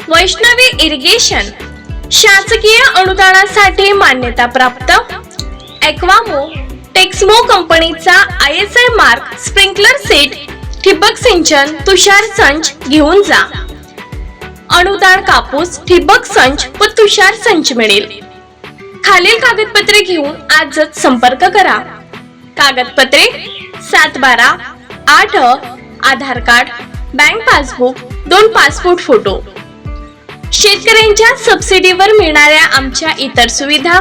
Vaishnavi irrigation शासकीय अनुदानासाठी मान्यता प्राप्त एक्वामो टेक्समो कंपनीचा ISI मार्क स्प्रिंकलर सेट ठिबक सिंचन तुषार संच घेऊन जा। अनुदान कापूस ठिबक संच व तुषार संच मिळेल। खालील कागदपत्रे घेऊन आजच संपर्क करा। कागदपत्रे 7/12, 8 Aadhaar card, bank passbook, 2 passport photo. शेतकऱ्यांच्या सबसिडीवर मिळणाऱ्या आमच्या इतर सुविधा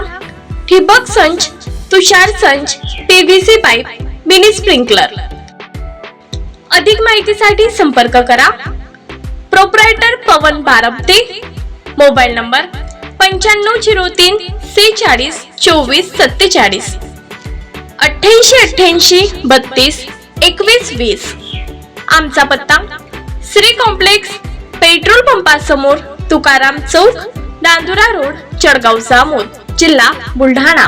ठिबक संच, तुषार संच, PVC पाईप, मिनी स्प्रिंकलर। अधिक माहितीसाठी संपर्क करा। प्रोप्रायटर पवन बारपते, मोबाईल नंबर 9503 46 24 47, 8888 32 21 20। आमचा पत्ता श्री कॉम्प्लेक्स, पेट्रोल पंपासमोर, तुकाराम चौक, नांदुरा रोड, चडगाव जामोद, जिल्हा बुलढाणा।